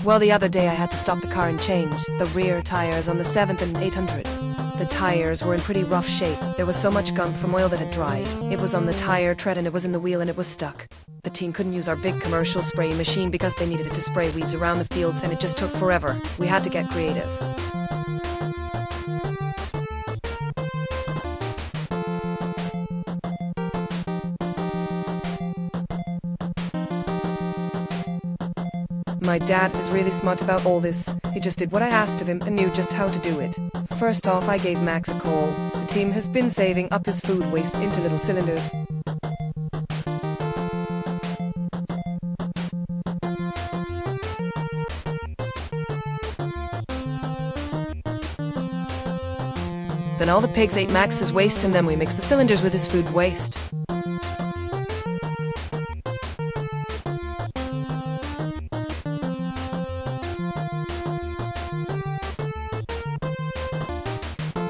Well, the other day I had to stop the car and change the rear tires on the 7th and 800. The tires were in pretty rough shape. There was so much gunk from oil that had dried. It was on the tire tread and it was in the wheel and it was stuck. The team couldn't use our big commercial spray machine because they needed it to spray weeds around the fields and it just took forever. We had to get creative. My dad is really smart about all this. He just did what I asked of him and knew just how to do it. First off, I gave Max a call. The team has been saving up his food waste into little cylinders. Then all the pigs ate Max's waste and then we mixed the cylinders with his food waste.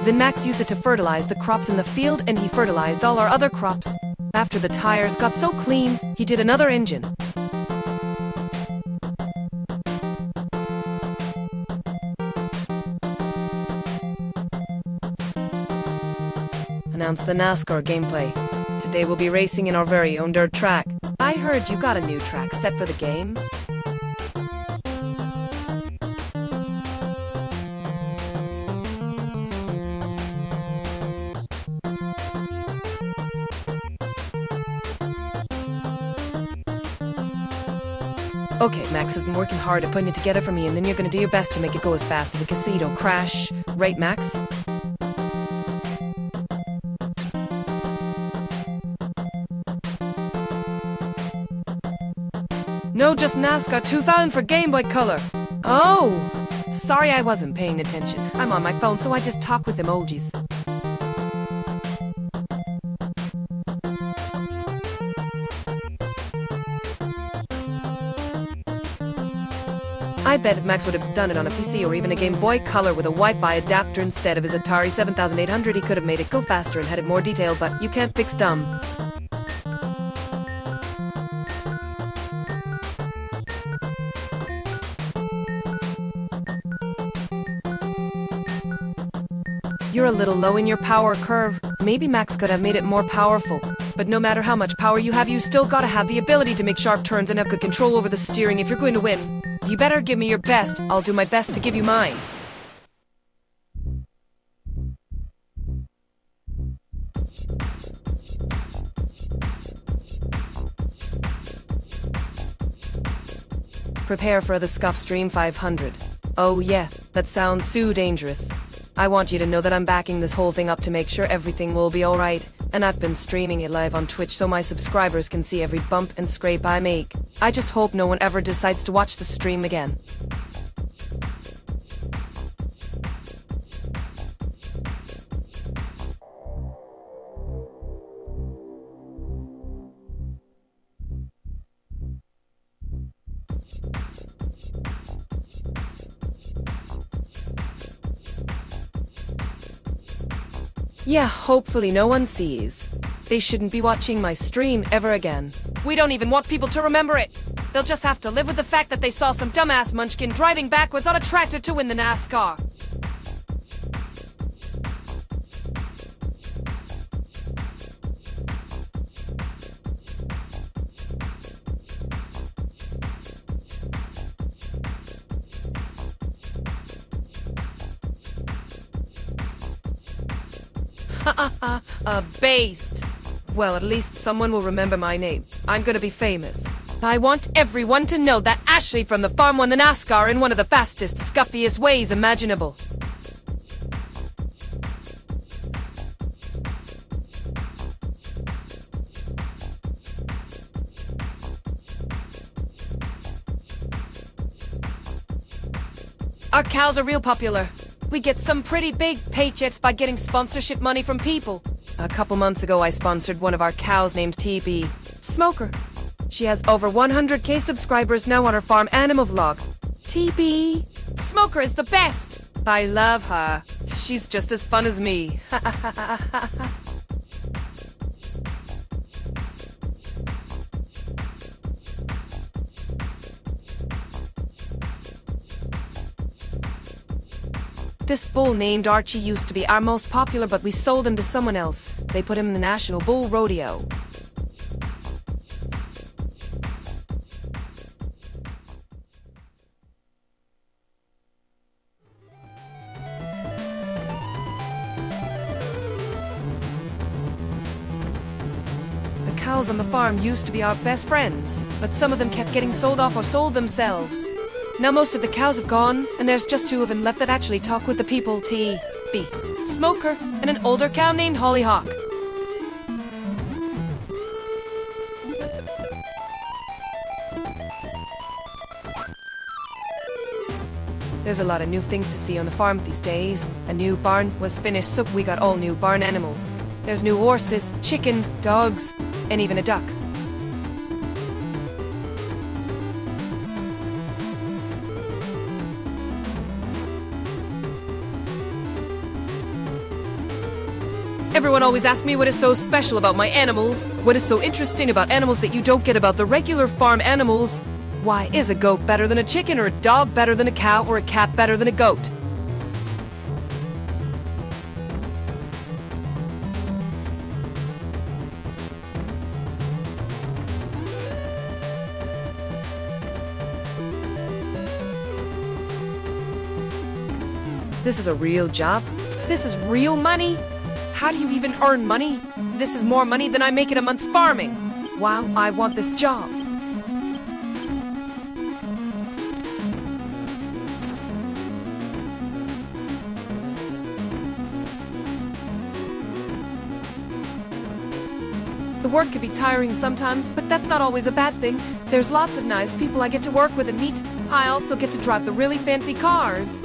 Then Max used it to fertilize the crops in the field and he fertilized all our other crops. After the tires got so clean, he did another engine. Announced the NASCAR gameplay. Today we'll be racing in our very own dirt track. I heard you got a new track set for the game. Okay, Max has been working hard at putting it together for me, and then you're gonna do your best to make it go as fast as a casino crash. Right, Max? No, just NASCAR 2000 for Game Boy Color. Oh! Sorry I wasn't paying attention. I'm on my phone, so I just talk with emojis. I bet if Max would have done it on a PC or even a Game Boy Color with a Wi-Fi adapter instead of his Atari 7800, he could have made it go faster and had it more detailed, but you can't fix dumb. You're a little low in your power curve. Maybe Max could have made it more powerful. But no matter how much power you have, you still gotta have the ability to make sharp turns and have good control over the steering if you're going to win. You better give me your best. I'll do my best to give you mine. Prepare for the Scuff Stream 500. Oh yeah, that sounds so dangerous. I want you to know that I'm backing this whole thing up to make sure everything will be alright. And I've been streaming it live on Twitch so my subscribers can see every bump and scrape I make. I just hope no one ever decides to watch the stream again. Yeah, hopefully no one sees. They shouldn't be watching my stream ever again. We don't even want people to remember it. They'll just have to live with the fact that they saw some dumbass munchkin driving backwards on a tractor to win the NASCAR. A based. Well, at least someone will remember my name. I'm gonna be famous. I want everyone to know that Ashley from the farm won the NASCAR in one of the fastest, scuffiest ways imaginable. Our cows are real popular. We get some pretty big paychecks by getting sponsorship money from people. A couple months ago, I sponsored one of our cows named TB. Smoker. She has over 100k subscribers now on her farm animal vlog. TB. Smoker is the best. I love her. She's just as fun as me. This bull named Archie used to be our most popular, but we sold him to someone else. They put him in the National Bull Rodeo. The cows on the farm used to be our best friends, but some of them kept getting sold off or sold themselves. Now most of the cows have gone, and there's just 2 of them left that actually talk with the people. T.B. Smoker, and an older cow named Hollyhock. There's a lot of new things to see on the farm these days. A new barn was finished, so we got all new barn animals. There's new horses, chickens, dogs, and even a duck. Everyone always asks me what is so special about my animals. What is so interesting about animals that you don't get about the regular farm animals? Why is a goat better than a chicken, or a dog better than a cow, or a cat better than a goat? This is a real job? This is real money? How do you even earn money? This is more money than I make in a month farming. Wow, I want this job. The work can be tiring sometimes, but that's not always a bad thing. There's lots of nice people I get to work with and meet. I also get to drive the really fancy cars.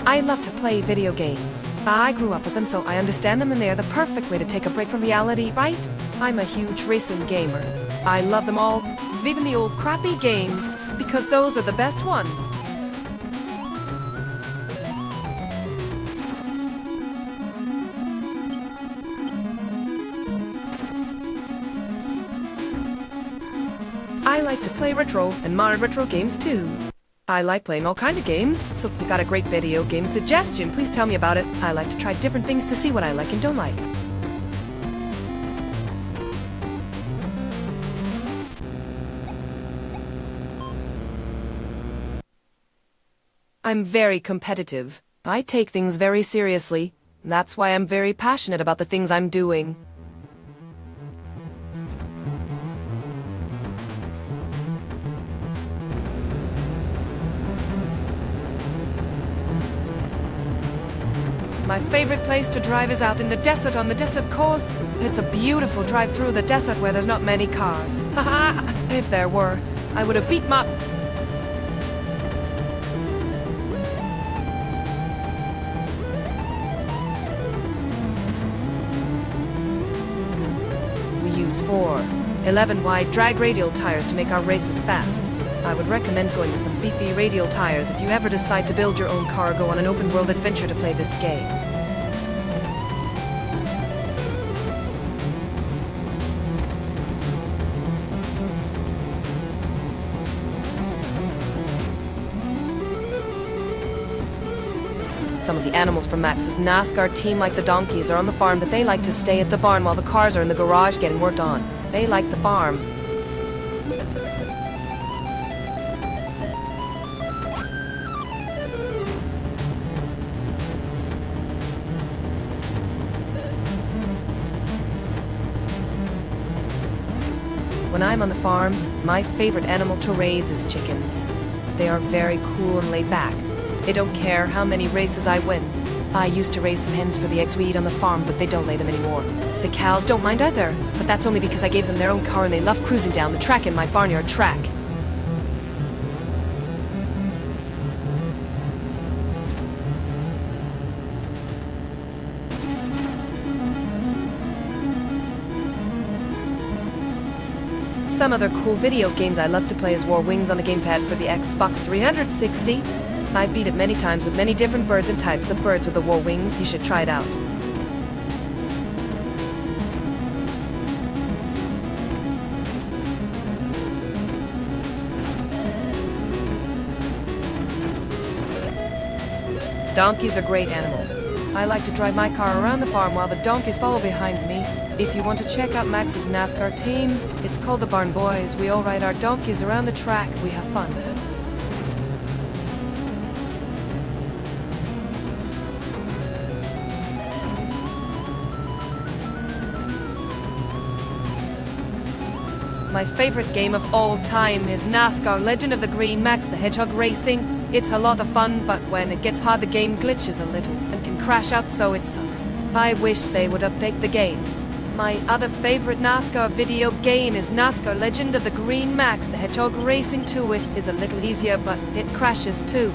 I love to play video games. I grew up with them, so I understand them, and they are the perfect way to take a break from reality, right? I'm a huge racing gamer. I love them all, even the old crappy games, because those are the best ones. I like to play retro and modern retro games too. I like playing all kinds of games, so if you got a great video game suggestion, please tell me about it. I like to try different things to see what I like and don't like. I'm very competitive. I take things very seriously. That's why I'm very passionate about the things I'm doing. My favorite place to drive is out in the desert on the desert course. It's a beautiful drive through the desert where there's not many cars. Haha, if there were, I would have beat my... We use 4 11-wide drag radial tires to make our races fast. I would recommend going to some beefy radial tires if you ever decide to build your own car or go on an open world adventure to play this game. Some of the animals from Max's NASCAR team, like the donkeys, are on the farm, but they like to stay at the barn while the cars are in the garage getting worked on. They like the farm. When I'm on the farm, my favorite animal to raise is chickens. They are very cool and laid back. They don't care how many races I win. I used to raise some hens for the eggs we eat on the farm, but they don't lay them anymore. The cows don't mind either, but that's only because I gave them their own car and they love cruising down the track in my barnyard track. Some other cool video games I love to play is War Wings on the gamepad for the Xbox 360. I beat it many times with many different birds and types of birds with the War Wings. You should try it out. Donkeys are great animals. I like to drive my car around the farm while the donkeys follow behind me. If you want to check out Max's NASCAR team, it's called the Barn Boys. We all ride our donkeys around the track. We have fun. My favorite game of all time is NASCAR Legend of the Green Max the Hedgehog Racing. It's a lot of fun, but when it gets hard the game glitches a little and can crash out, so it sucks. I wish they would update the game. My other favorite NASCAR video game is NASCAR Legend of the Green Max the Hedgehog Racing 2. It is a little easier, but it crashes too.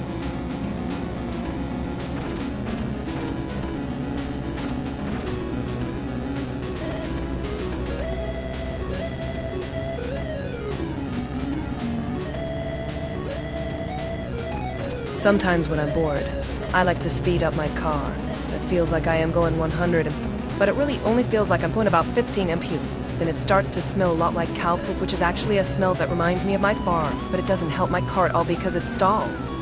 Sometimes when I'm bored, I like to speed up my car. It feels like I am going 100, but it really only feels like I'm going about 15 mph. Then it starts to smell a lot like cow poop, which is actually a smell that reminds me of my farm, but it doesn't help my car at all because it stalls.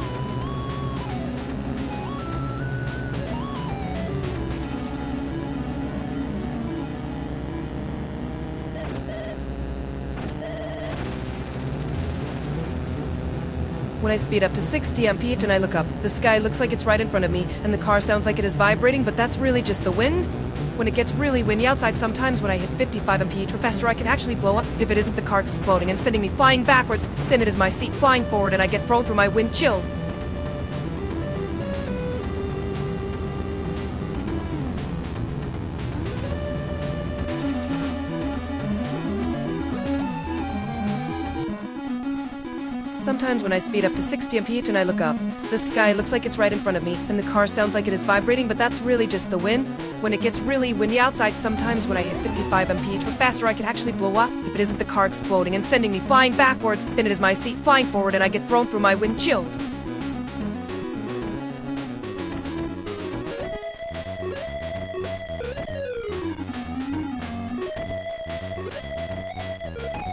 When I speed up to 60 mph and I look up, the sky looks like it's right in front of me, and the car sounds like it is vibrating, but that's really just the wind. When it gets really windy outside, sometimes when I hit 55 mph or faster, I can actually blow up. If it isn't the car exploding and sending me flying backwards, then it is my seat flying forward and I get thrown through my windshield. Sometimes when I speed up to 60 mph and I look up, the sky looks like it's right in front of me, and the car sounds like it is vibrating, but that's really just the wind. When it gets really windy outside, sometimes when I hit 55 mph or faster, I can actually blow up. If it isn't the car exploding and sending me flying backwards, then it is my seat flying forward and I get thrown through my windshield.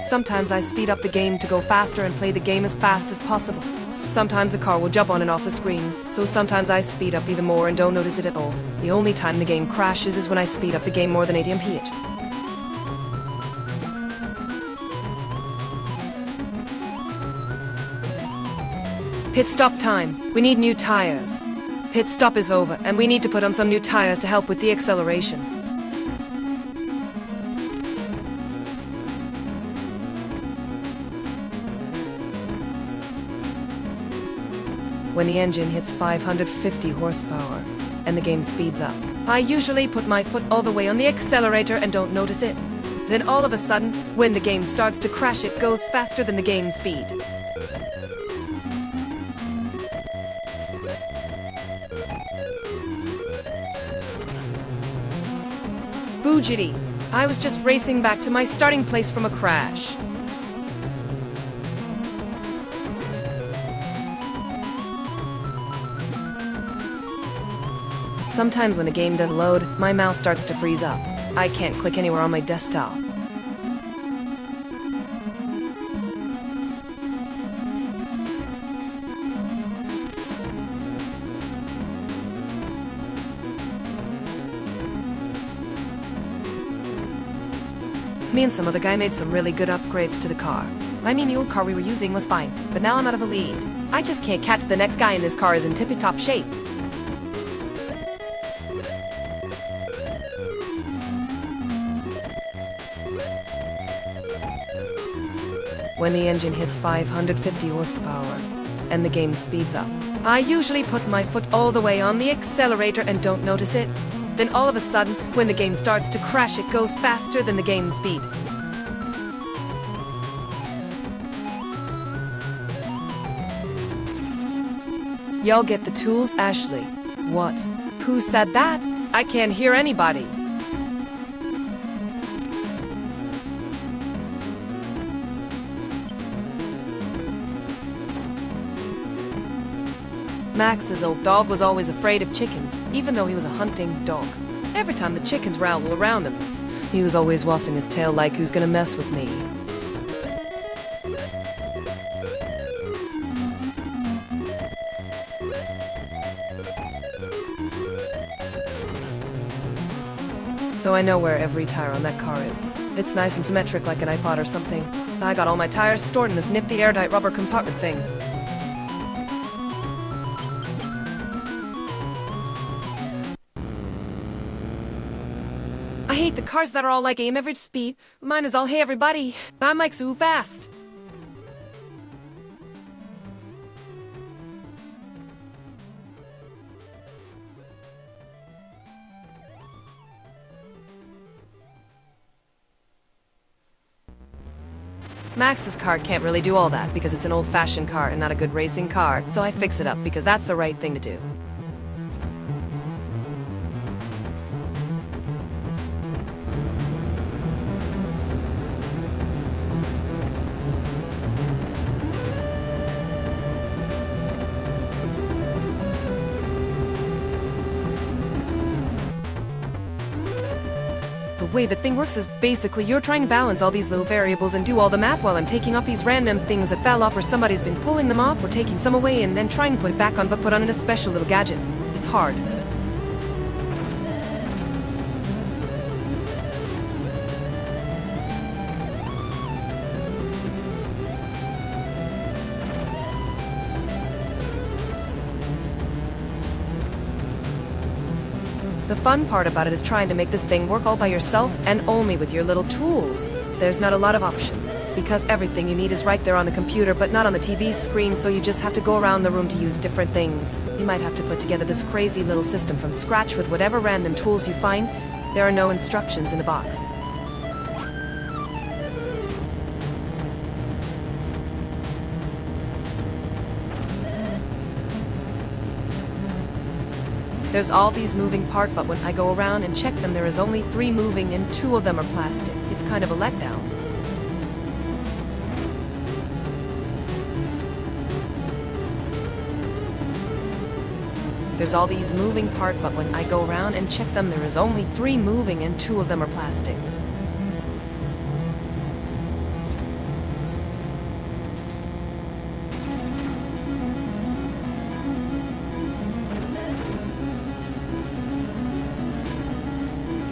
Sometimes I speed up the game to go faster and play the game as fast as possible. Sometimes the car will jump on and off the screen, so sometimes I speed up even more and don't notice it at all. The only time the game crashes is when I speed up the game more than 80 mph. Pit stop time. We need new tires. Pit stop is over, and we need to put on some new tires to help with the acceleration. When the engine hits 550 horsepower and the game speeds up, I usually put my foot all the way on the accelerator and don't notice it. Then all of a sudden, when the game starts to crash, it goes faster than the game speed. Boojity! I was just racing back to my starting place from a crash. Sometimes when a game doesn't load, my mouse starts to freeze up. I can't click anywhere on my desktop. Me and some other guy made some really good upgrades to the car. I mean, the old car we were using was fine, but now I'm out of a lead. I just can't catch the next guy, and this car is in tippy-top shape. When the engine hits 550 horsepower and the game speeds up, I usually put my foot all the way on the accelerator and don't notice it. Then all of a sudden, when the game starts to crash, it goes faster than the game speed. Y'all get the tools, Ashley? What? Who said that? I can't hear anybody. Max's old dog was always afraid of chickens, even though he was a hunting dog. Every time the chickens rattled around him, he was always wagging his tail like, who's gonna mess with me? so I know where every tire on that car is. It's nice and symmetric like an iPod or something. I got all my tires stored in this nifty airtight rubber compartment thing. I hate the cars that are all like aim average speed. Mine is all hey everybody. I'm like so fast. Max's car can't really do all that because it's an old-fashioned car and not a good racing car, so I fix it up because that's the right thing to do. The way the thing works is basically you're trying to balance all these little variables and do all the math while I'm taking off these random things that fell off or somebody's been pulling them off or taking some away and then trying to put it back on but put on it a special little gadget. It's hard. The fun part about it is trying to make this thing work all by yourself and only with your little tools. There's not a lot of options, because everything you need is right there on the computer but not on the TV screen, so you just have to go around the room to use different things. You might have to put together this crazy little system from scratch with whatever random tools you find. There are no instructions in the box. There's all these moving parts, but when I go around and check them, there is only 3 moving and 2 of them are plastic. It's kind of a letdown. There's all these moving parts, but when I go around and check them, there is only 3 moving and 2 of them are plastic.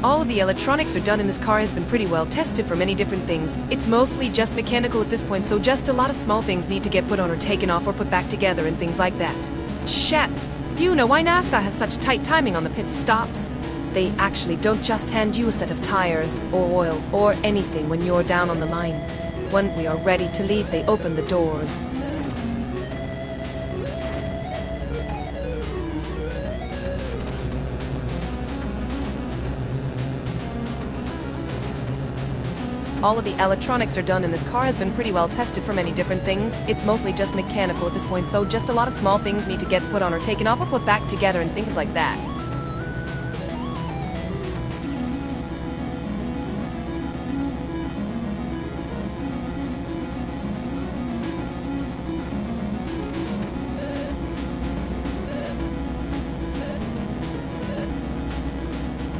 All of the electronics are done in this car has been pretty well tested for many different things. It's mostly just mechanical at this point, so just a lot of small things need to get put on or taken off or put back together and things like that. Shit! You know why NASCAR has such tight timing on the pit stops? They actually don't just hand you a set of tires, or oil, or anything when you're down on the line. When we are ready to leave, they open the doors. All of the electronics are done and this car has been pretty well tested for many different things. It's mostly just mechanical at this point, so just a lot of small things need to get put on or taken off or put back together and things like that.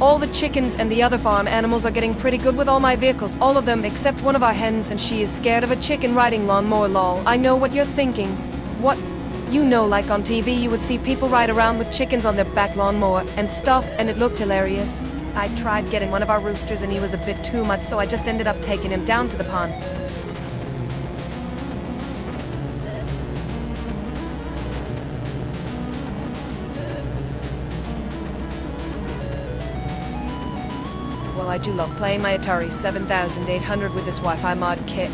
All the chickens and the other farm animals are getting pretty good with all my vehicles, all of them except one of our hens, and she is scared of a chicken riding lawnmower lol. I know what you're thinking. What? You know, like on TV you would see people ride around with chickens on their back lawnmower and stuff, and it looked hilarious. I tried getting one of our roosters and he was a bit too much, so I just ended up taking him down to the pond. Well, I do love playing my Atari 7800 with this Wi-Fi mod kit.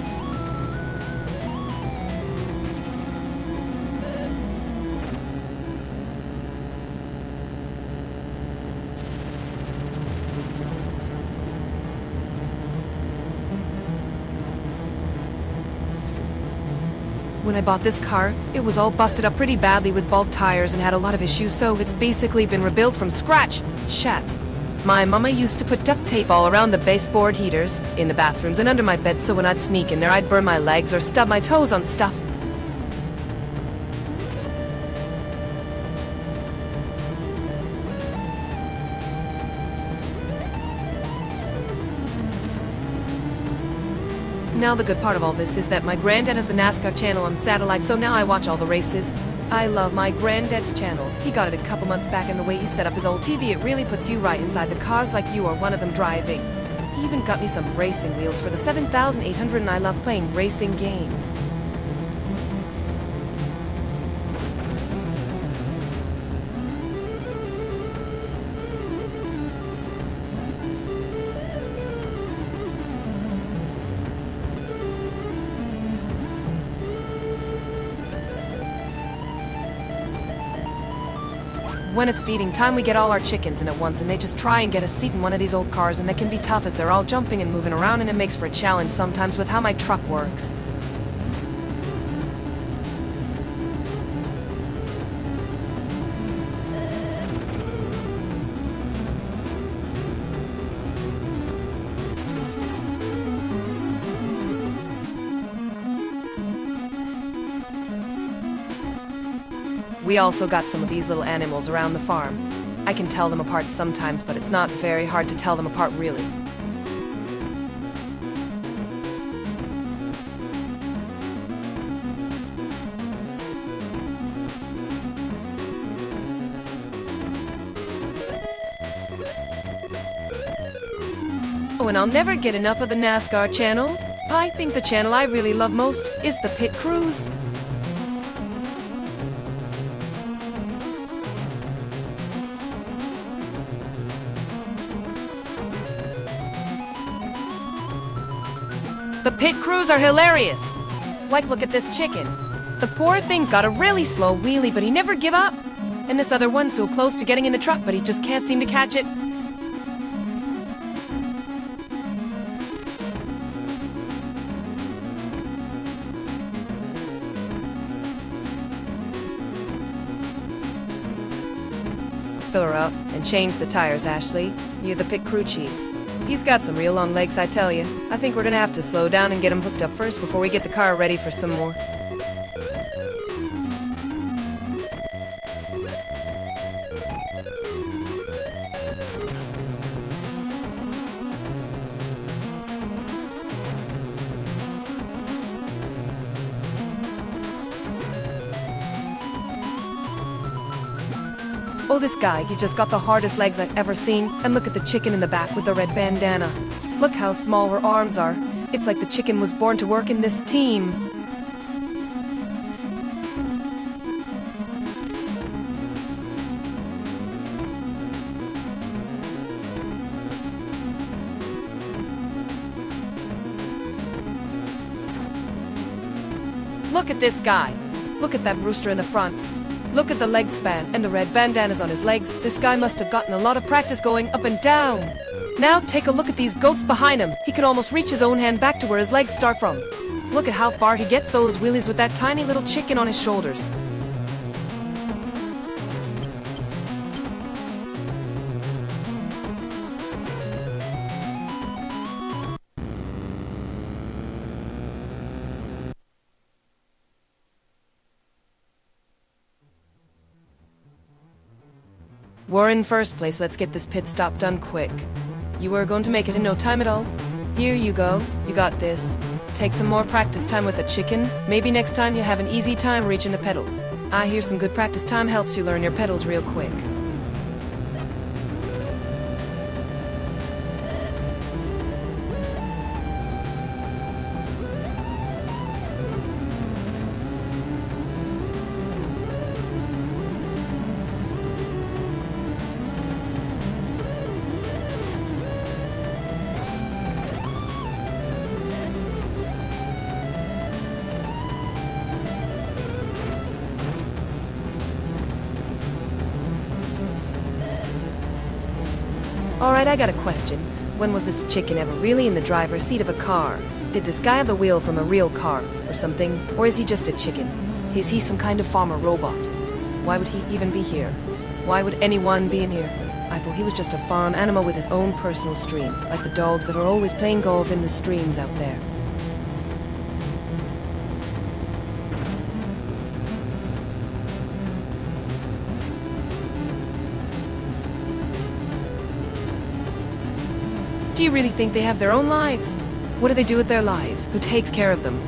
When I bought this car, it was all busted up pretty badly with bald tires and had a lot of issues, so it's basically been rebuilt from scratch. Shat. My mama used to put duct tape all around the baseboard heaters, in the bathrooms and under my bed, so when I'd sneak in there I'd burn my legs or stub my toes on stuff. Now the good part of all this is that my granddad has the NASCAR channel on satellite, so now I watch all the races. I love my granddad's channels. He got it a couple months back, and the way he set up his old TV, it really puts you right inside the cars like you are one of them driving. He even got me some racing wheels for the 7800, and I love playing racing games. When it's feeding time, we get all our chickens in at once, and they just try and get a seat in one of these old cars, and they can be tough as they're all jumping and moving around, and it makes for a challenge sometimes with how my truck works. We also got some of these little animals around the farm. I can tell them apart sometimes, but it's not very hard to tell them apart, really. Oh, and I'll never get enough of the NASCAR channel. I think the channel I really love most is the Pit Crews. The Pit Crews are hilarious. Like, look at this chicken. The poor thing's got a really slow wheelie, but he never give up. And this other one's so close to getting in the truck, but he just can't seem to catch it. Fill her up and change the tires, Ashley. You're the Pit Crew chief. He's got some real long legs, I tell you. I think we're gonna have to slow down and get him hooked up first before we get the car ready for some more. Oh, this guy, he's just got the hardest legs I've ever seen. And look at the chicken in the back with the red bandana. Look how small her arms are. It's like the chicken was born to work in this team. Look at this guy. Look at that rooster in the front. Look at the leg span and the red bandanas on his legs. This guy must have gotten a lot of practice going up and down. Now take a look at these goats behind him. He can almost reach his own hand back to where his legs start from. Look at how far he gets those wheelies with that tiny little chicken on his shoulders. We're in first place. Let's get this pit stop done quick. You were going to make it in no time at all. Here you go. You got this. Take some more practice time with the chicken. Maybe next time you have an easy time reaching the pedals. I hear some good practice time helps you learn your pedals real quick. Alright, I got a question. When was this chicken ever really in the driver's seat of a car? Did this guy have the wheel from a real car or something? Or is he just a chicken? Is he some kind of farmer robot? Why would he even be here? Why would anyone be in here? I thought he was just a farm animal with his own personal stream, like the dogs that are always playing golf in the streams out there. Do you really think they have their own lives? What do they do with their lives? Who takes care of them?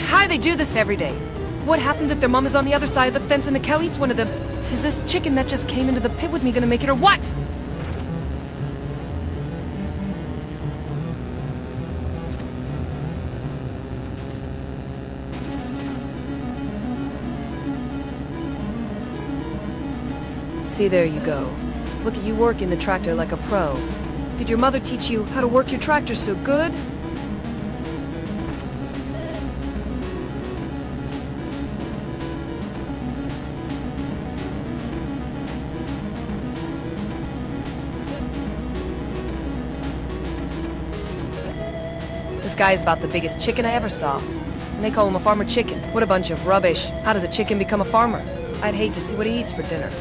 How do they do this every day? What happens if their mom is on the other side of the fence and the cow eats one of them? Is this chicken that just came into the pit with me gonna make it or what? See, there you go. Look at you working the tractor like a pro. Did your mother teach you how to work your tractor so good? This guy's about the biggest chicken I ever saw. And they call him a farmer chicken. What a bunch of rubbish. How does a chicken become a farmer? I'd hate to see what he eats for dinner.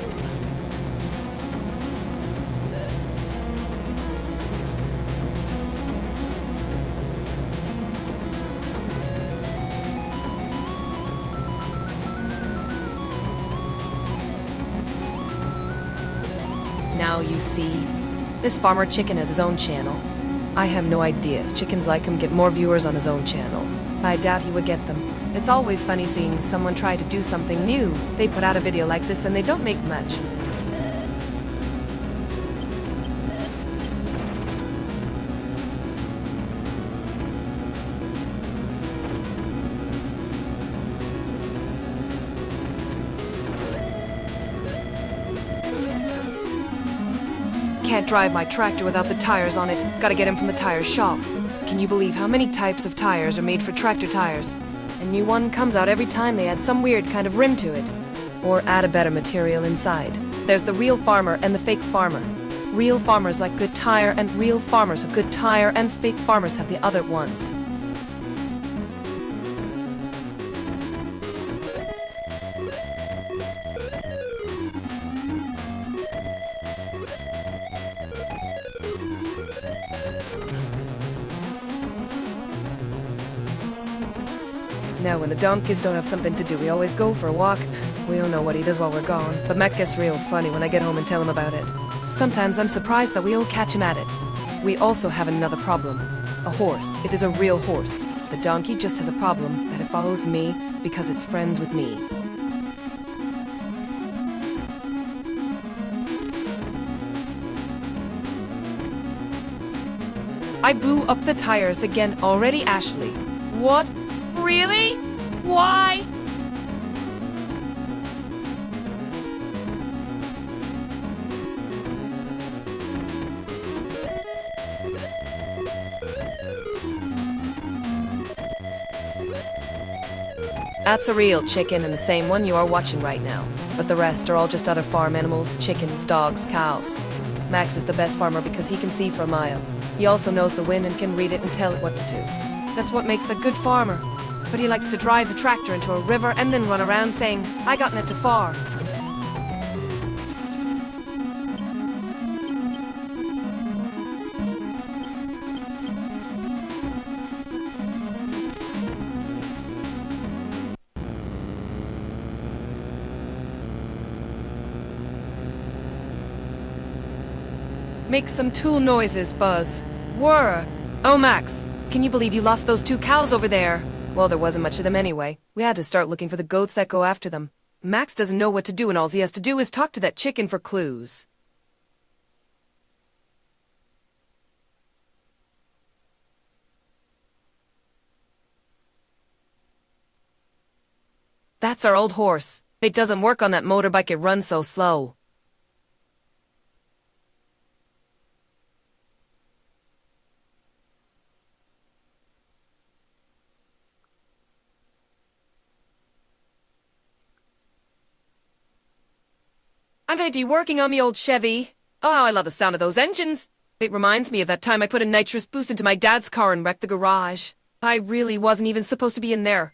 Now you see, this farmer chicken has his own channel. I have no idea if chickens like him get more viewers on his own channel. I doubt he would get them. It's always funny seeing someone try to do something new. They put out a video like this and they don't make much. Can't drive my tractor without the tires on it. Gotta get him from the tire shop. Can you believe how many types of tires are made for tractor tires? A new one comes out every time they add some weird kind of rim to it. Or add a better material inside. There's the real farmer and the fake farmer. Real farmers like good tire and real farmers have good tire and fake farmers have the other ones. Now, when the donkeys don't have something to do, we always go for a walk. We don't know what he does while we're gone, but Max gets real funny when I get home and tell him about it. Sometimes I'm surprised that we all catch him at it. We also have another problem. A horse. It is a real horse. The donkey just has a problem that it follows me because it's friends with me. I blew up the tires again already, Ashley. What? Really? Why? That's a real chicken and the same one you are watching right now. But the rest are all just other farm animals, chickens, dogs, cows. Max is the best farmer because he can see for a mile. He also knows the wind and can read it and tell it what to do. That's what makes a good farmer. But he likes to drive the tractor into a river and then run around saying, I gotten it too far. Make some tool noises, Buzz. Whir! Oh, Max, can you believe you lost those 2 cows over there? Well, there wasn't much of them anyway. We had to start looking for the goats that go after them. Max doesn't know what to do and all he has to do is talk to that chicken for clues. That's our old horse. It doesn't work on that motorbike, it runs so slow. I'm going to be working on the old Chevy. Oh, I love the sound of those engines. It reminds me of that time I put a nitrous boost into my dad's car and wrecked the garage. I really wasn't even supposed to be in there.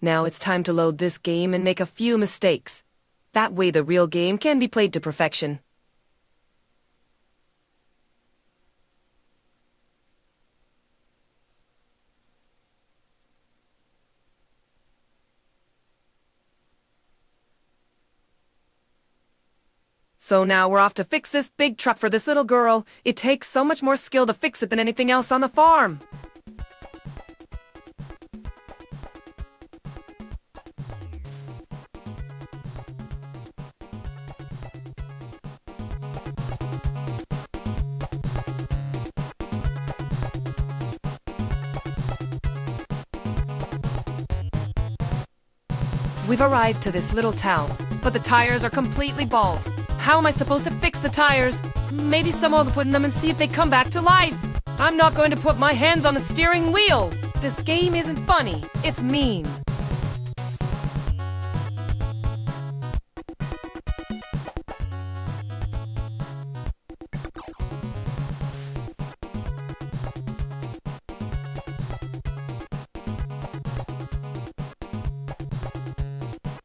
Now it's time to load this game and make a few mistakes. That way the real game can be played to perfection. So now we're off to fix this big truck for this little girl. It takes so much more skill to fix it than anything else on the farm. We've arrived to this little town, but the tires are completely bald. How am I supposed to fix the tires? Maybe someone will put in them and see if they come back to life. I'm not going to put my hands on the steering wheel. This game isn't funny, it's mean.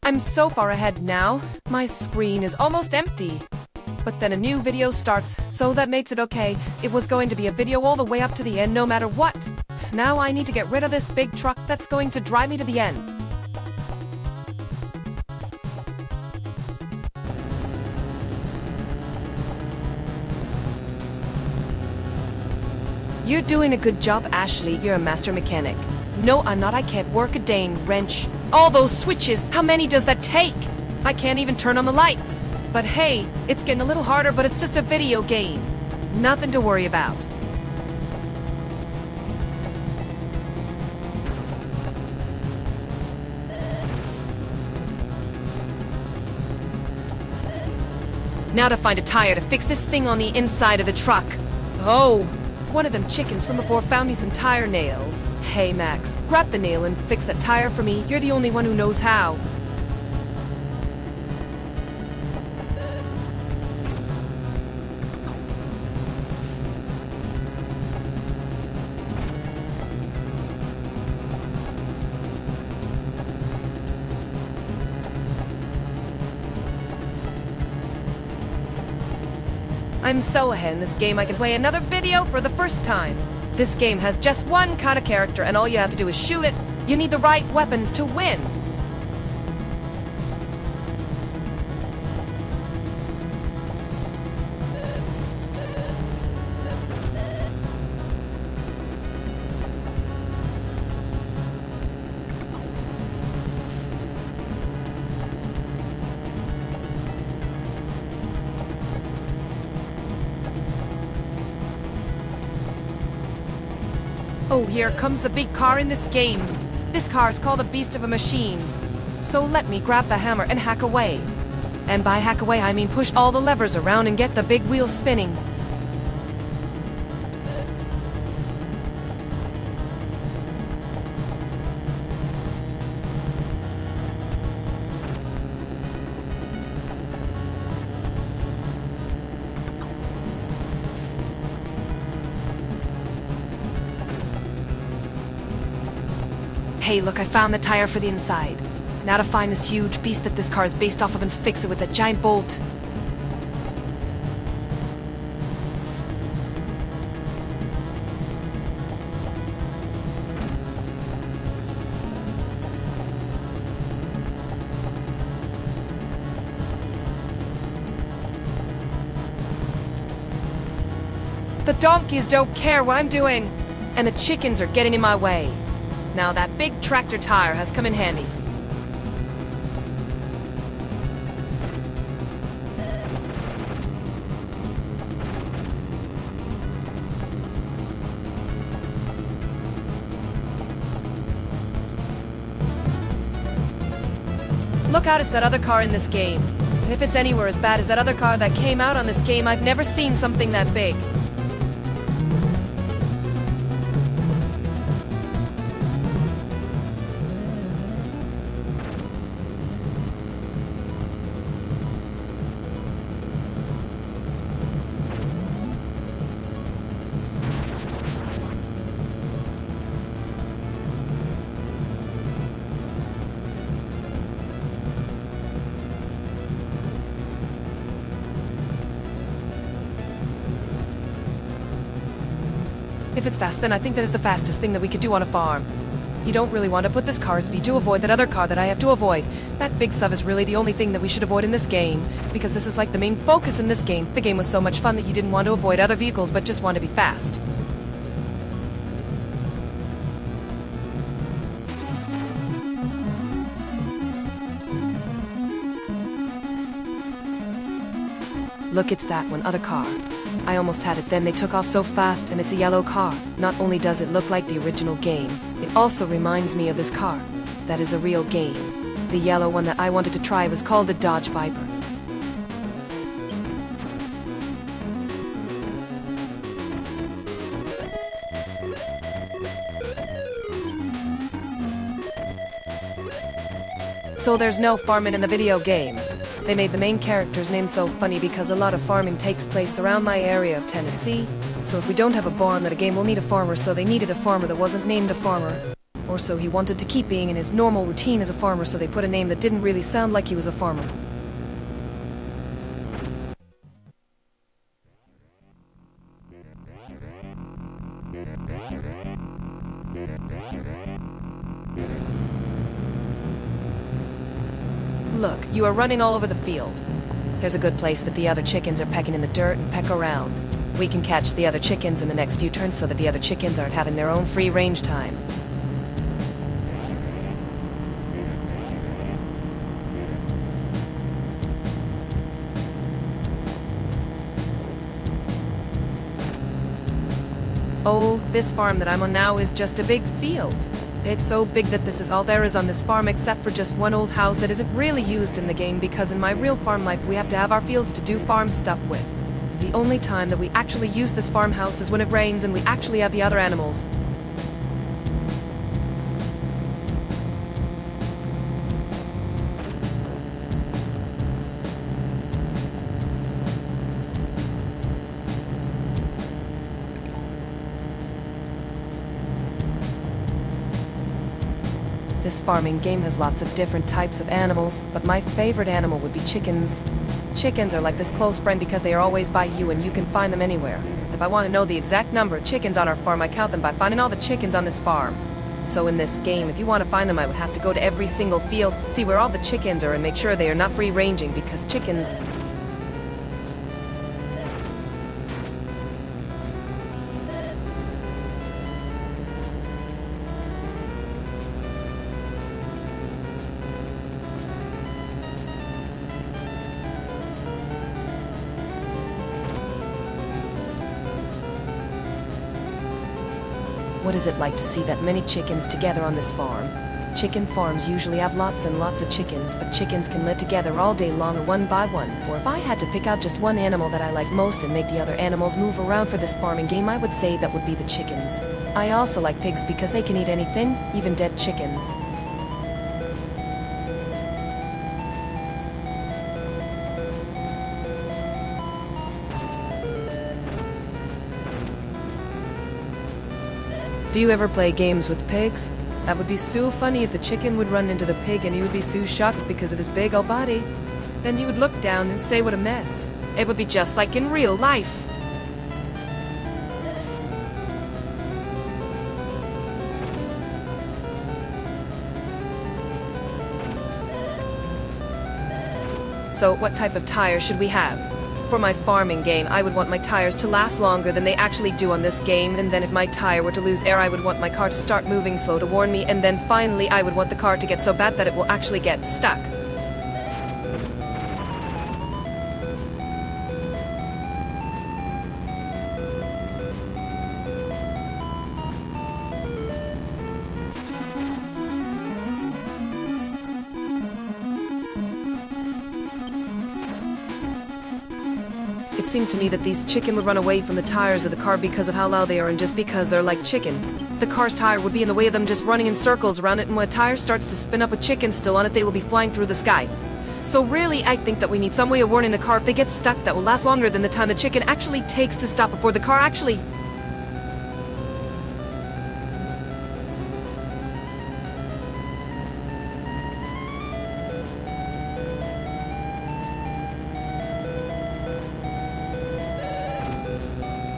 I'm so far ahead now, my screen is almost empty. But then a new video starts, so that makes it okay. It was going to be a video all the way up to the end no matter what. Now I need to get rid of this big truck that's going to drive me to the end. You're doing a good job, Ashley. You're a master mechanic. No, I'm not. I can't work a dang wrench. All those switches, how many does that take? I can't even turn on the lights. But hey, it's getting a little harder, but it's just a video game. Nothing to worry about. Now to find a tire to fix this thing on the inside of the truck. Oh, one of them chickens from before found me some tire nails. Hey Max, grab the nail and fix that tire for me. You're the only one who knows how. I'm so ahead in this game I can play another video for the first time. This game has just one kind of character and all you have to do is shoot it. You need the right weapons to win. Oh, here comes the big car in this game. This car is called the Beast of a Machine. So let me grab the hammer and hack away. And by hack away, I mean push all the levers around and get the big wheel spinning. Hey, look, I found the tire for the inside. Now to find this huge beast that this car is based off of and fix it with a giant bolt. The donkeys don't care what I'm doing, and the chickens are getting in my way. Now that big tractor tire has come in handy. Look out, it's that other car in this game. If it's anywhere as bad as that other car that came out on this game, I've never seen something that big. If it's fast, then I think that is the fastest thing that we could do on a farm. You don't really want to put this car at speed to avoid that other car that I have to avoid. That big SUV is really the only thing that we should avoid in this game, because this is like the main focus in this game. The game was so much fun that you didn't want to avoid other vehicles but just want to be fast. Look, it's that one other car. I almost had it then, they took off so fast, and it's a yellow car. Not only does it look like the original game, it also reminds me of this car. That is a real game. The yellow one that I wanted to try was called the Dodge Viper. So there's no farming in the video game. They made the main character's name so funny because a lot of farming takes place around my area of Tennessee. So if we don't have a barn, that a game will need a farmer, so they needed a farmer that wasn't named a farmer. Or so he wanted to keep being in his normal routine as a farmer, so they put a name that didn't really sound like he was a farmer. Look, you are running all over the field. There's a good place that the other chickens are pecking in the dirt and peck around. We can catch the other chickens in the next few turns so that the other chickens aren't having their own free range time. Oh, this farm that I'm on now is just a big field. It's so big that this is all there is on this farm except for just one old house that isn't really used in the game, because in my real farm life we have to have our fields to do farm stuff with. The only time that we actually use this farmhouse is when it rains and we actually have the other animals. This farming game has lots of different types of animals, but my favorite animal would be chickens. Chickens are like this close friend because they are always by you and you can find them anywhere. If I want to know the exact number of chickens on our farm, I count them by finding all the chickens on this farm. So in this game, if you want to find them, I would have to go to every single field, see where all the chickens are, and make sure they are not free-ranging, because chickens... What is it like to see that many chickens together on this farm? Chicken farms usually have lots and lots of chickens, but chickens can live together all day long or one by one. Or if I had to pick out just one animal that I like most and make the other animals move around for this farming game, I would say that would be the chickens. I also like pigs because they can eat anything, even dead chickens. Do you ever play games with pigs? That would be so funny if the chicken would run into the pig and he would be so shocked because of his big old body. Then he would look down and say what a mess. It would be just like in real life. So what type of tire should we have? For my farming game, I would want my tires to last longer than they actually do on this game, and then if my tire were to lose air, I would want my car to start moving slow to warn me, and then finally I would want the car to get so bad that it will actually get stuck. It seemed to me that these chicken would run away from the tires of the car because of how loud they are and just because they're like chicken. The car's tire would be in the way of them just running in circles around it, and when a tire starts to spin up with chickens still on it, they will be flying through the sky. So really, I think that we need some way of warning the car if they get stuck that will last longer than the time the chicken actually takes to stop before the car actually...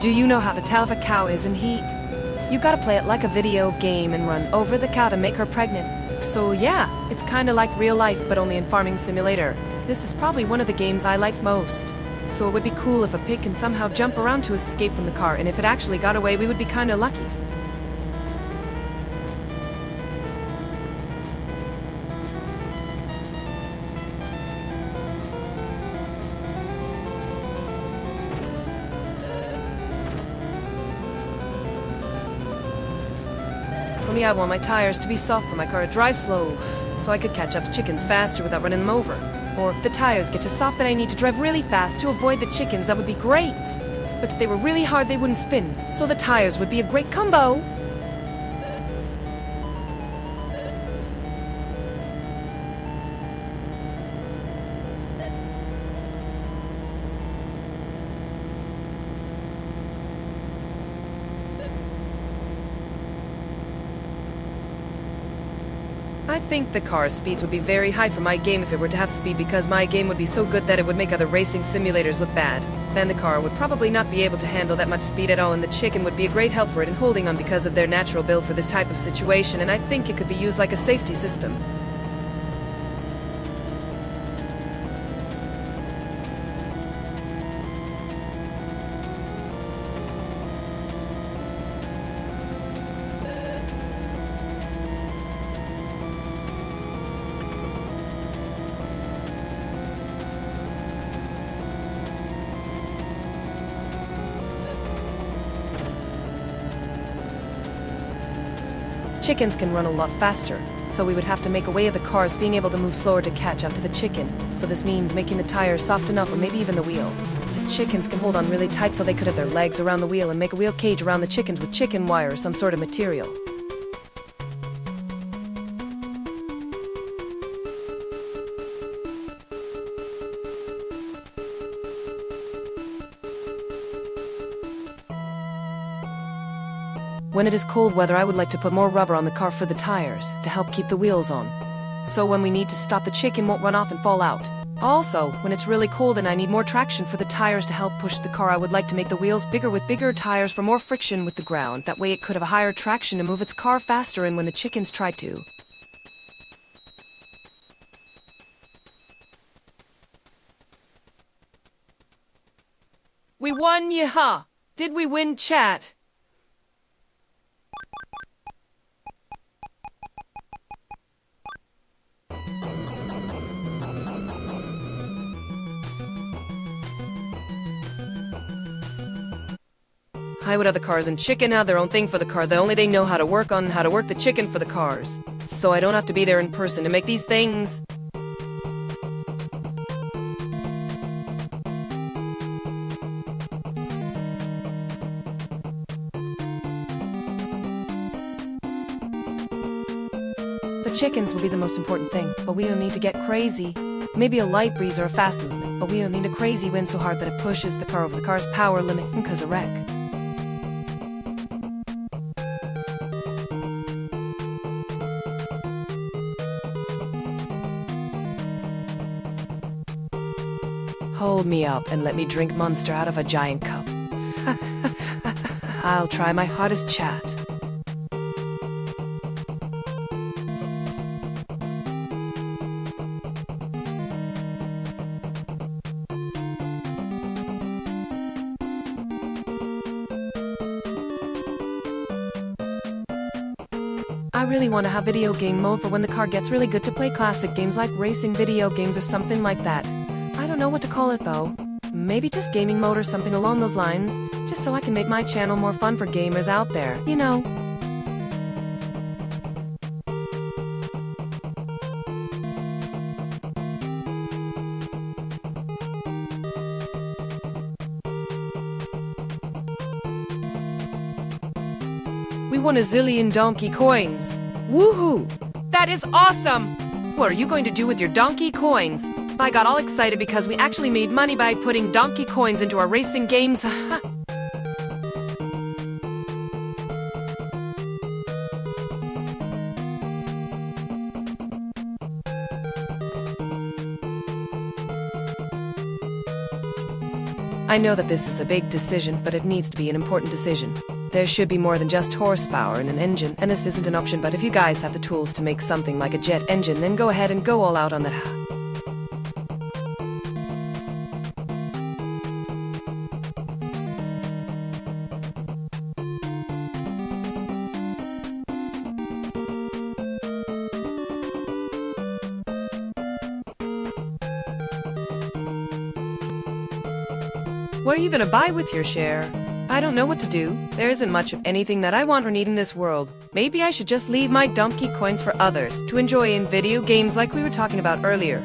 Do you know how to tell if a cow is in heat? You gotta play it like a video game and run over the cow to make her pregnant. So yeah, it's kinda like real life but only in Farming Simulator. This is probably one of the games I like most. So it would be cool if a pig can somehow jump around to escape from the car, and if it actually got away we would be kinda lucky. For me, I want my tires to be soft for my car to drive slow, so I could catch up to chickens faster without running them over. Or if the tires get too soft that I need to drive really fast to avoid the chickens, that would be great. But if they were really hard, they wouldn't spin, so the tires would be a great combo. I think the car's speeds would be very high for my game if it were to have speed, because my game would be so good that it would make other racing simulators look bad. Then the car would probably not be able to handle that much speed at all, and the chicken would be a great help for it in holding on because of their natural build for this type of situation, and I think it could be used like a safety system. Chickens can run a lot faster, so we would have to make a way of the cars being able to move slower to catch up to the chicken. So this means making the tires soft enough, or maybe even the wheel. The chickens can hold on really tight, so they could have their legs around the wheel and make a wheel cage around the chickens with chicken wire or some sort of material. When it is cold weather, I would like to put more rubber on the car for the tires, to help keep the wheels on. So when we need to stop, the chicken won't run off and fall out. Also, when it's really cold and I need more traction for the tires to help push the car, I would like to make the wheels bigger with bigger tires for more friction with the ground. That way it could have a higher traction to move its car faster and when the chickens try to. We won, yeehaw! Did we win, chat? Hi, what other cars and chicken have their own thing for the car that only they know how to work the chicken for the cars. So I don't have to be there in person to make these things. The chickens will be the most important thing, but we don't need to get crazy. Maybe a light breeze or a fast movement, but we don't need a crazy wind so hard that it pushes the car over the car's power limit and cause a wreck. Hold me up and let me drink Monster out of a giant cup. I'll try my hardest, chat. I really want to have video game mode for when the car gets really good to play classic games like racing video games or something like that. I don't know what to call it though. Maybe just gaming mode or something along those lines, just so I can make my channel more fun for gamers out there, you know. We won a zillion donkey coins. Woohoo! That is awesome! What are you going to do with your donkey coins? I got all excited because we actually made money by putting donkey coins into our racing games. I know that this is a big decision, but it needs to be an important decision. There should be more than just horsepower in an engine, and this isn't an option, but if you guys have the tools to make something like a jet engine, then go ahead and go all out on that. What are you gonna buy with your share? I don't know what to do. There isn't much of anything that I want or need in this world. Maybe I should just leave my donkey coins for others to enjoy in video games like we were talking about earlier.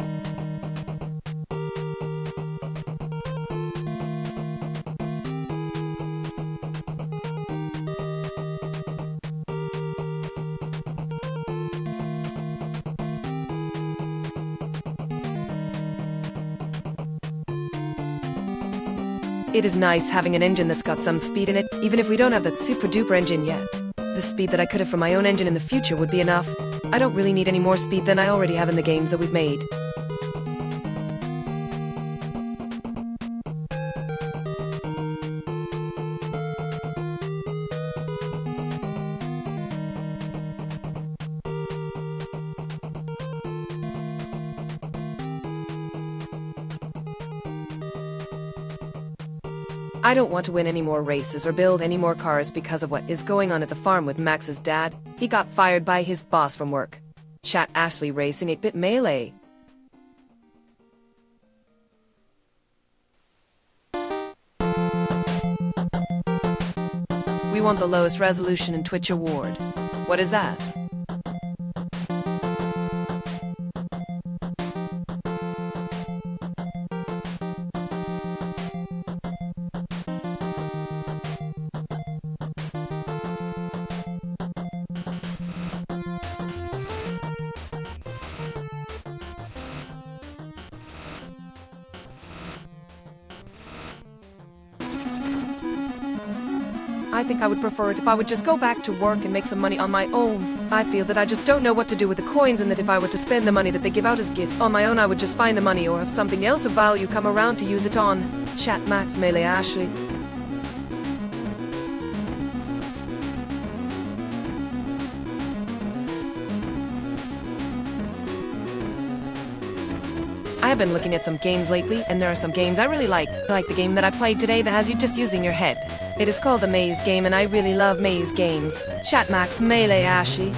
It is nice having an engine that's got some speed in it, even if we don't have that super duper engine yet. The speed that I could have from my own engine in the future would be enough. I don't really need any more speed than I already have in the games that we've made. I don't want to win any more races or build any more cars because of what is going on at the farm with Max's dad. He got fired by his boss from work. Chat Ashley Racing 8-Bit Melee. We want the lowest resolution in Twitch award. What is that? I think I would prefer it if I would just go back to work and make some money on my own. I feel that I just don't know what to do with the coins, and that if I were to spend the money that they give out as gifts on my own, I would just find the money or have something else of value come around to use it on. Chat Max Melee Ashley. I have been looking at some games lately, and there are some games I really like the game that I played today that has you just using your head. It is called the Maze game, and I really love maze games. Chat Max Melee Ashy.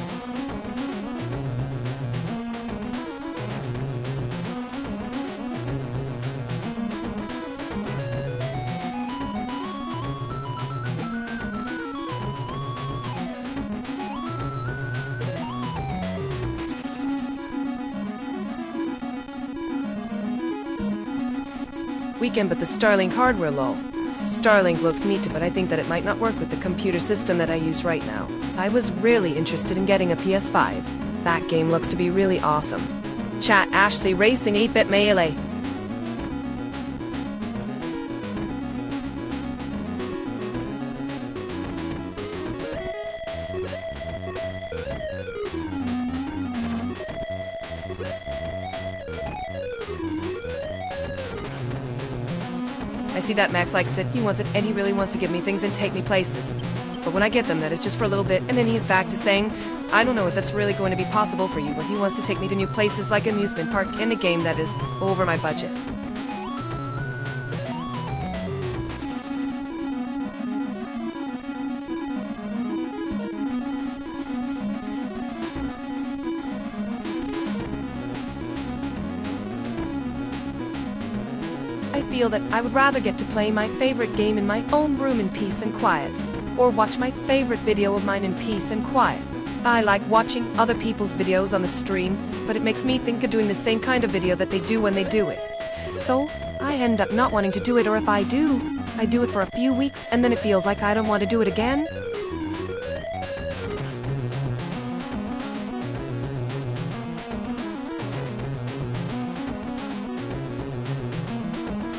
Weekend, but the Starlink hardware lol. Starlink looks neat, but I think that it might not work with the computer system that I use right now. I was really interested in getting a PS5. That game looks to be really awesome. Chat Ashley Racing 8-Bit Melee. I see that Max likes it, he wants it, and he really wants to give me things and take me places. But when I get them, that is just for a little bit, and then he's back to saying, I don't know if that's really going to be possible for you, but he wants to take me to new places like amusement park in a game that is over my budget. I feel that I would rather get to play my favorite game in my own room in peace and quiet, or watch my favorite video of mine in peace and quiet. I like watching other people's videos on the stream, but it makes me think of doing the same kind of video that they do when they do it. So, I end up not wanting to do it, or if I do, I do it for a few weeks, and then it feels like I don't want to do it again.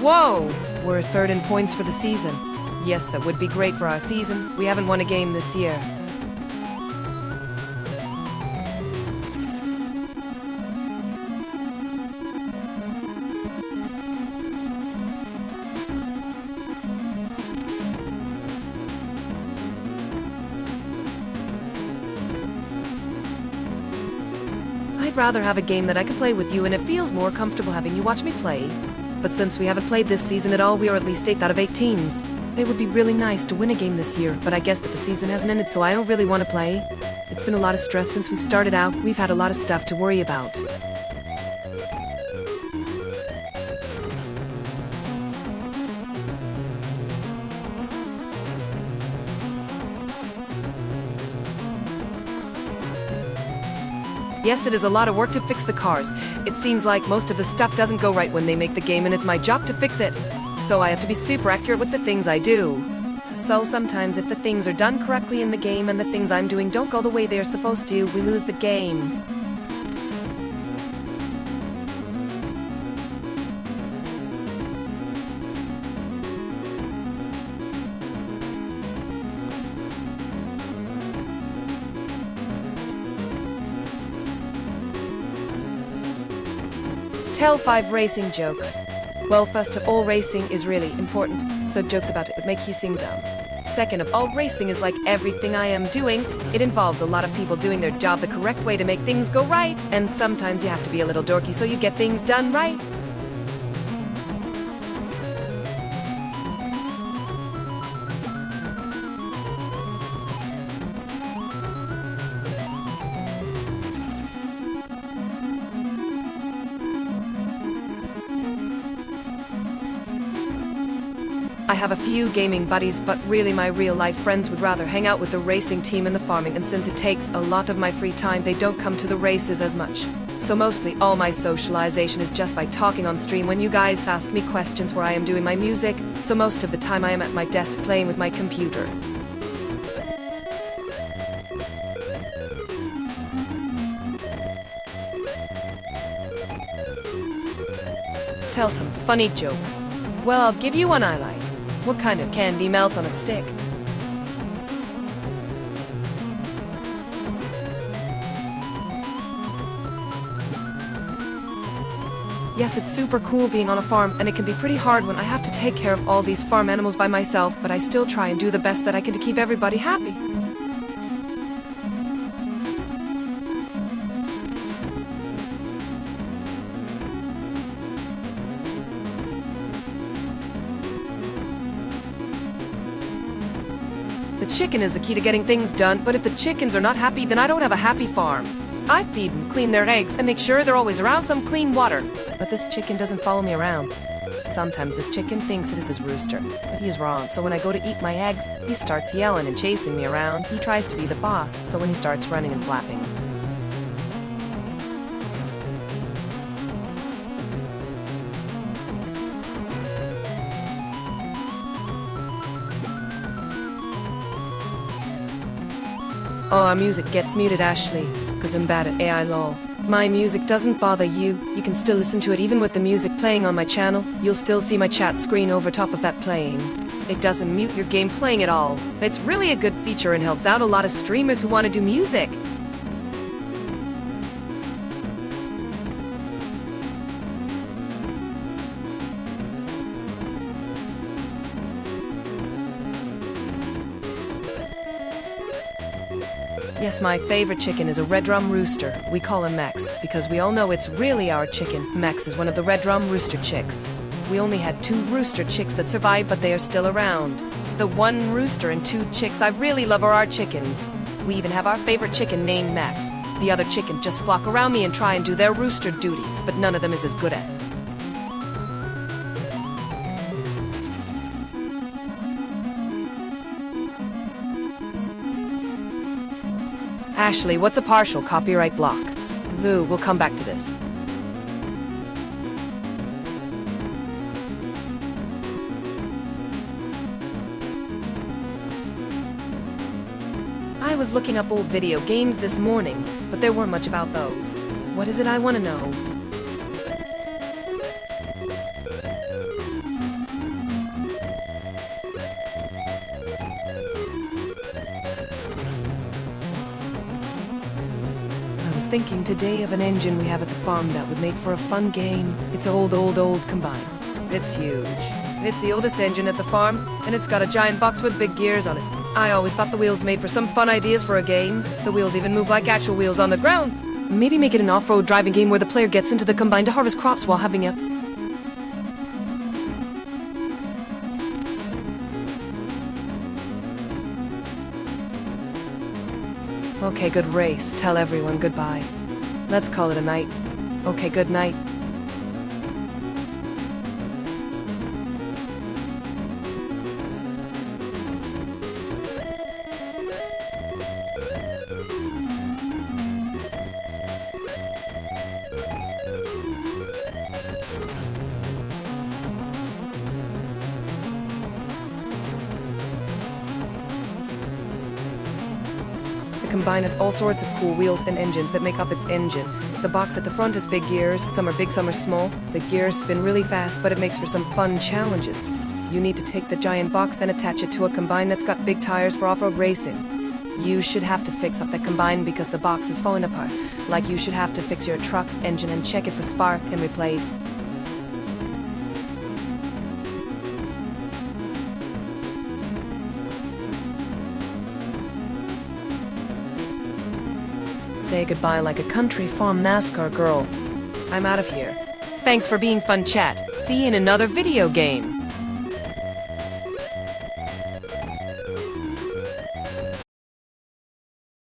Whoa! We're third in points for the season. Yes, that would be great for our season. We haven't won a game this year. I'd rather have a game that I can play with you, and it feels more comfortable having you watch me play. But since we haven't played this season at all, we are at least 8th out of 8 teams. It would be really nice to win a game this year, but I guess that the season hasn't ended, so I don't really want to play. It's been a lot of stress since we started out. We've had a lot of stuff to worry about. Yes, it is a lot of work to fix the cars. It seems like most of the stuff doesn't go right when they make the game, and it's my job to fix it. So I have to be super accurate with the things I do. So sometimes if the things are done correctly in the game and the things I'm doing don't go the way they're supposed to, we lose the game. Tell 5 racing jokes. Well, first of all, racing is really important, so jokes about it would make you seem dumb. Second of all, racing is like everything I am doing. It involves a lot of people doing their job the correct way to make things go right, and sometimes you have to be a little dorky so you get things done right. I have a few gaming buddies, but really my real-life friends would rather hang out with the racing team and the farming, and since it takes a lot of my free time, they don't come to the races as much. So mostly all my socialization is just by talking on stream when you guys ask me questions where I am doing my music, so most of the time I am at my desk playing with my computer. Tell some funny jokes. Well, I'll give you one I like. What kind of candy melts on a stick? Yes, it's super cool being on a farm, and it can be pretty hard when I have to take care of all these farm animals by myself, but I still try and do the best that I can to keep everybody happy. The chicken is the key to getting things done, but if the chickens are not happy, then I don't have a happy farm. I feed them, clean their eggs, and make sure they're always around some clean water. But this chicken doesn't follow me around. Sometimes this chicken thinks it is his rooster, but he is wrong. So when I go to eat my eggs, he starts yelling and chasing me around. He tries to be the boss, so when he starts running and flapping. Oh, our music gets muted, Ashley, because I'm bad at AI lol. My music doesn't bother you. You can still listen to it even with the music playing on my channel. You'll still see my chat screen over top of that playing. It doesn't mute your game playing at all. It's really a good feature and helps out a lot of streamers who want to do music. Yes, my favorite chicken is a red drum rooster. We call him Max, because we all know it's really our chicken. Max is one of the red drum rooster chicks. We only had 2 rooster chicks that survived, but they are still around. The 1 rooster and 2 chicks I really love are our chickens. We even have our favorite chicken named Max. The other chickens just flock around me and try and do their rooster duties, but none of them is as good at it. Ashley, what's a partial copyright block? Moo, we'll come back to this. I was looking up old video games this morning, but there weren't much about those. What is it I want to know? Thinking today of an engine we have at the farm that would make for a fun game. It's old combined. It's huge. It's the oldest engine at the farm, and it's got a giant box with big gears on it. I always thought the wheels made for some fun ideas for a game. The wheels even move like actual wheels on the ground. Maybe make it an off-road driving game where the player gets into the combine to harvest crops while having a... Okay, good race. Tell everyone goodbye. Let's call it a night. Okay, good night. The Combine has all sorts of cool wheels and engines that make up its engine. The box at the front has big gears, some are big, some are small. The gears spin really fast, but it makes for some fun challenges. You need to take the giant box and attach it to a Combine that's got big tires for off-road racing. You should have to fix up that Combine because the box is falling apart. Like you should have to fix your truck's engine and check it for spark and replace. Say goodbye like a country farm NASCAR girl. I'm out of here. Thanks for being fun chat. See you in another video game.